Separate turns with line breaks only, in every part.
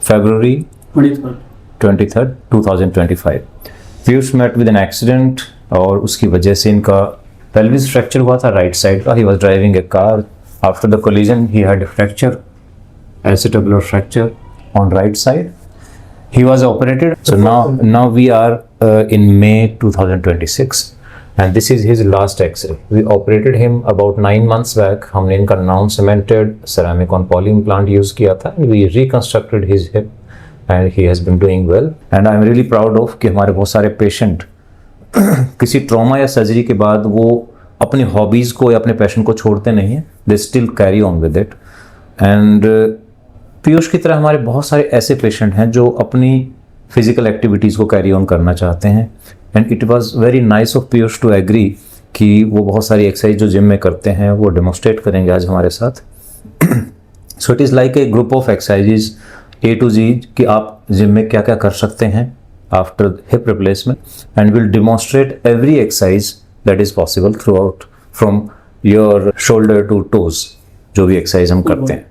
February 23rd 2025. Piyush met with an accident और उसकी वजह से इनका pelvis fracture हुआ था राइट साइड का. He was driving a car. After the collision he had a fracture, acetabular fracture on right side. He was operated. So now we are in May 2026 and this is his last X-ray. We operated him about 9 months back. हमने इनका non-cemented ceramic on poly implant use किया था. We reconstructed his hip and he has been doing well. And I am really proud of कि हमारे बहुत सारे patient किसी trauma या सर्जरी के बाद वो अपनी हॉबीज़ को या अपने पैशन को छोड़ते नहीं हैं. They still carry on with it. And Piyush की तरह हमारे बहुत सारे ऐसे पेशेंट हैं जो अपनी फिजिकल एक्टिविटीज़ को कैरी ऑन करना चाहते हैं. And it was very nice of Piyush to agree कि वो बहुत सारी एक्सरसाइज जो जिम में करते हैं वो डेमोस्ट्रेट करेंगे आज हमारे साथ. So it is like a group of exercises A to Z कि आप जिम में क्या क्या कर सकते हैं after hip replacement. And will demonstrate every exercise that is possible throughout from your shoulder to toes जो भी एक्सरसाइज हम करते हैं.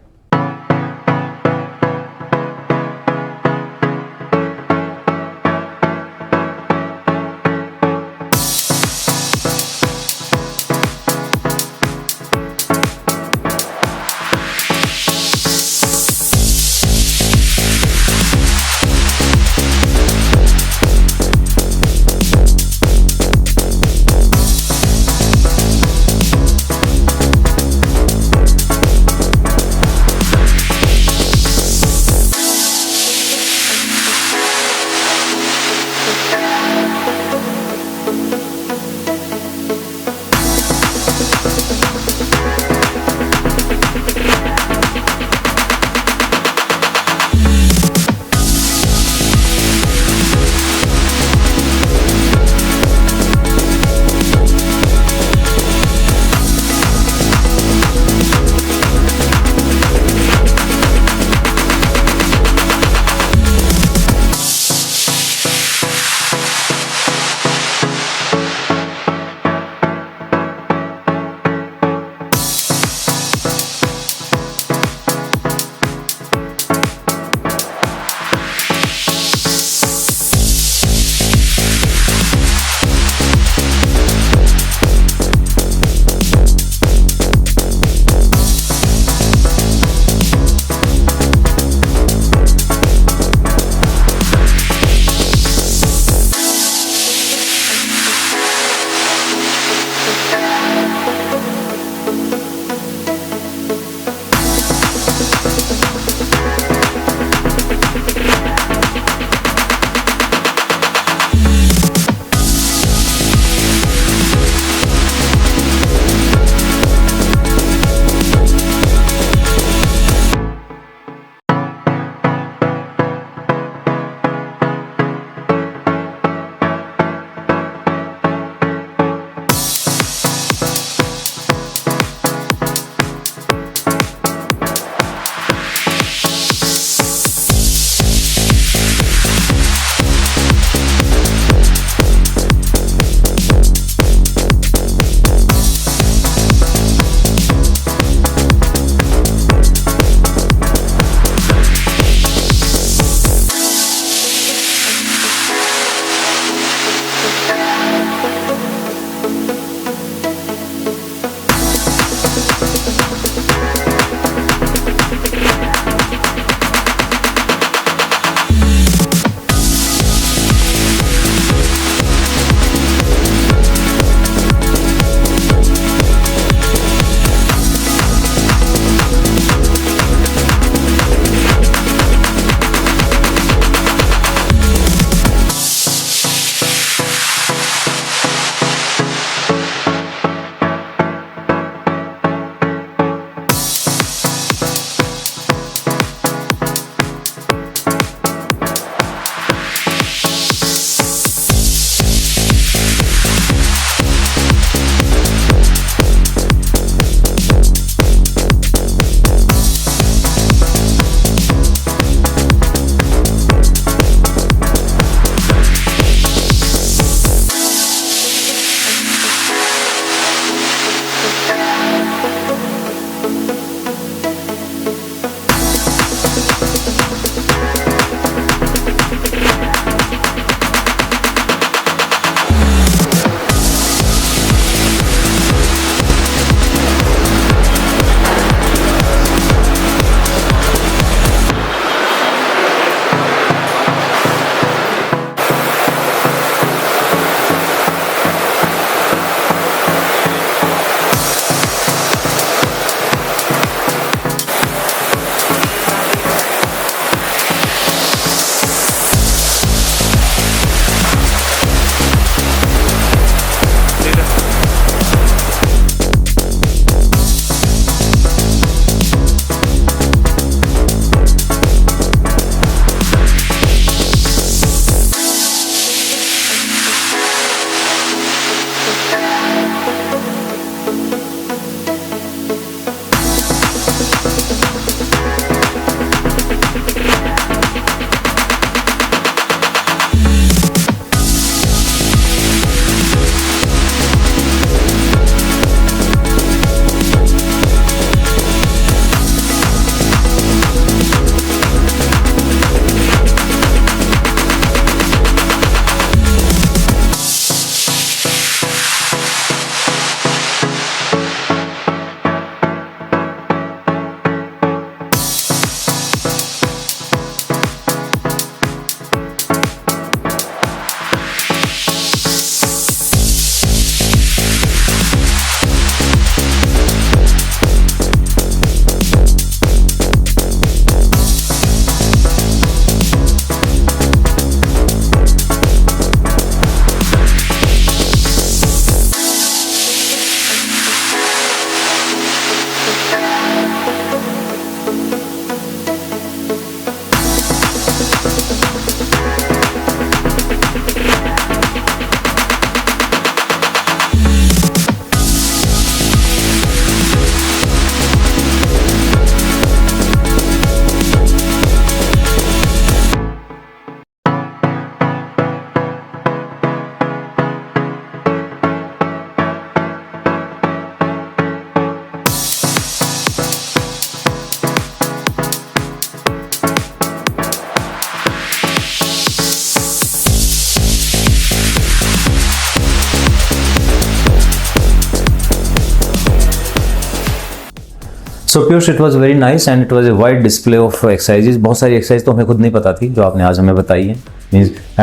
So Piyush, it was very nice and it was a wide display of exercises. बहुत सारी exercise तो हमें खुद नहीं पता थी जो आपने आज हमें बताई है.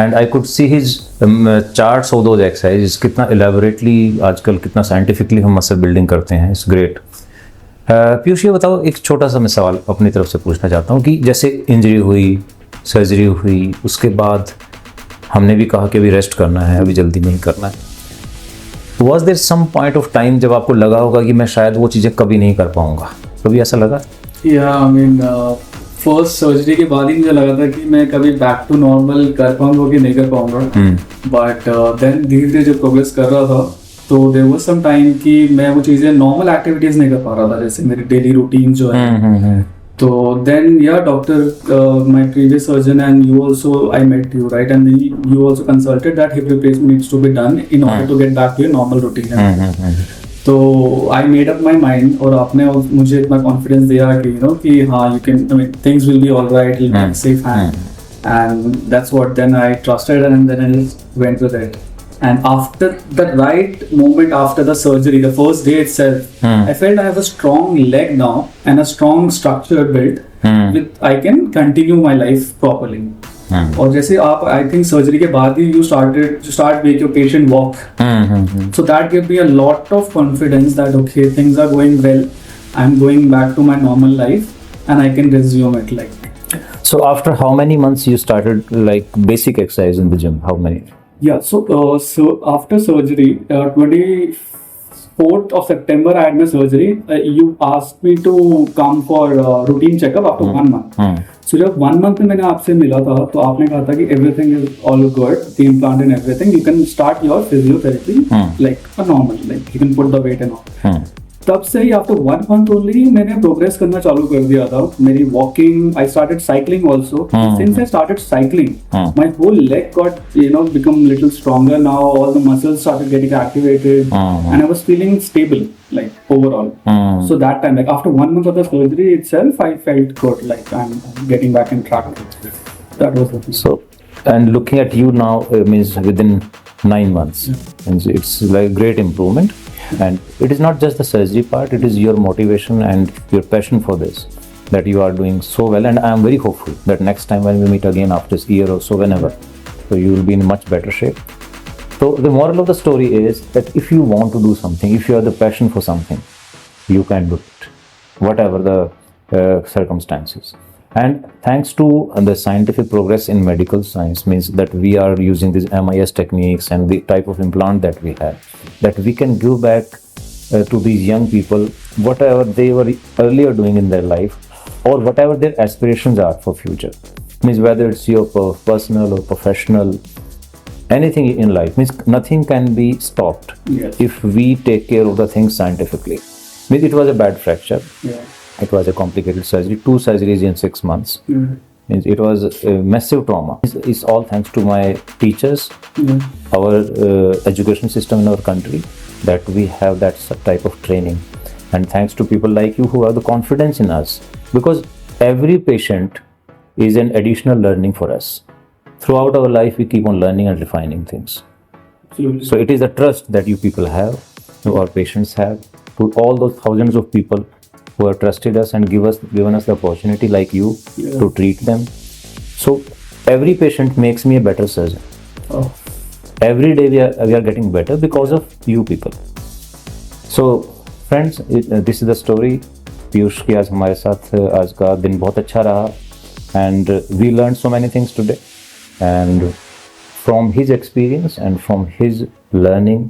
And I could see his charts of those exercises. कितना elaborately आजकल कितना scientifically हम muscle building करते हैं. It's great. पीयूष ये बताओ, एक छोटा सा मैं सवाल अपनी तरफ से पूछना चाहता हूँ कि जैसे इंजरी हुई, सर्जरी हुई, उसके बाद हमने भी कहा कि अभी रेस्ट करना है, अभी जल्दी नहीं करना है. Was there some point of time जब आपको लगा होगा कि मैं शायद वो चीज़ें कभी नहीं कर पाऊँगा? कभी ऐसा लगा?
फर्स्ट सर्जरी के बाद ही मुझे लगा था कि मैं कभी बैक टू नॉर्मल कर पाऊंगा कि नहीं कर पाऊंगा. बट देन धीरे धीरे जब प्रोग्रेस कर रहा था तो देयर वाज सम टाइम कि मैं वो चीज़ें नॉर्मल एक्टिविटीज नहीं कर पा रहा था, जैसे मेरी डेली रूटीन जो है. तो then yeah doctor my previous surgeon and you also, I met you right, and you also consulted that hip replacement needs to be done in order to get back to your normal routine. तो I made up my mind और आपने मुझे इतना confidence दिया कि you know कि हाँ you can, I mean things will be alright, will be safe hand, and that's what then I trusted and then I just went with it. And after the right moment after the surgery, the first day itself, I felt I have a strong leg now and a strong structure built. With I can continue my life properly. और जैसे आप, I think surgery के बाद ही you start make your patient walk. So that gave me a lot of confidence that okay, things are going well. I'm going back to my normal life and I can resume it like.
So after how many months you started like basic exercise in the gym? How many?
Yeah, so after surgery, 24th of September, I had my surgery. You asked me to come for routine checkup after 1 month. So जब 1 month में मैंने आपसे मिला था तो आपने कहा था कि everything is all good, the implant and everything. You can start your physiotherapy like a normal, like you can put the weight and all. तब से ही आफ्टर 1 month ओनली मैंने प्रोग्रेस करना चालू कर दिया था. मेरी walking, I started cycling also. Since I started cycling my whole leg got become little stronger now. All the muscles started getting activated and I was feeling stable like overall. So that time, like after 1 month of the surgery itself, I felt good, like I'm getting back in track. That was the thing.
So, and looking at you now, means within 9 months, and it's like great improvement. And it is not just the surgery part, it is your motivation and your passion for this that you are doing so well, and I am very hopeful that next time when we meet again after this year or so, whenever, so you will be in much better shape. So the moral of the story is that if you want to do something, if you have the passion for something, you can do it, whatever the circumstances. And thanks to the scientific progress in medical science, means that we are using these MIS techniques and the type of implant that we have, that we can give back to these young people whatever they were earlier doing in their life, or whatever their aspirations are for future. Means whether it's your personal or professional, anything in life, means nothing can be stopped if we take care of the things scientifically. Means it was a bad fracture. It was a complicated surgery, 2 surgeries in 6 months. It was a massive trauma. It's all thanks to my teachers, our education system in our country, that we have that type of training. And thanks to people like you who have the confidence in us. Because every patient is an additional learning for us. Throughout our life, we keep on learning and refining things. Absolutely. So it is the trust that you people have, our patients have, to all those thousands of people who have trusted us and given us the opportunity like you to treat them. So every patient makes me a better surgeon. Every day we are getting better because of you people. So friends, this is the story. Piyush की आज हमारे साथ आज का दिन बहुत अच्छा रहा, and we learned so many things today, and from his experience and from his learning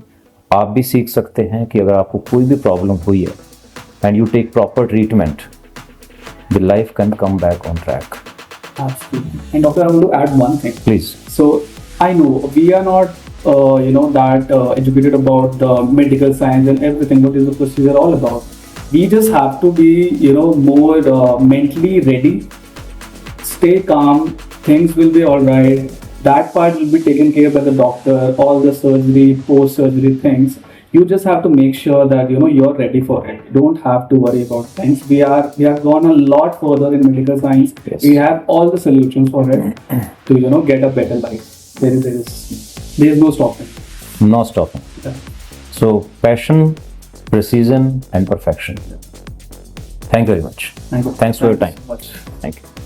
आप भी सीख सकते हैं कि अगर आपको कोई भी प्रॉब्लम हुई है and you take proper treatment, the life can come back on track.
Absolutely. And doctor, I want to add one thing.
Please.
So I know we are not, that educated about the medical science and everything. What is the procedure all about? We just have to be, more mentally ready. Stay calm. Things will be all right. That part will be taken care of by the doctor. All the surgery, post-surgery things. You just have to make sure that you're ready for it. You don't have to worry about things. We have gone a lot further in medical science.
Yes.
We have all the solutions for it to get a better life. There is no stopping.
No stopping. Yeah. So passion, precision, and perfection. Thank you very much.
Thank you.
Thanks for your
Thank
time.
you so much.
Thank you.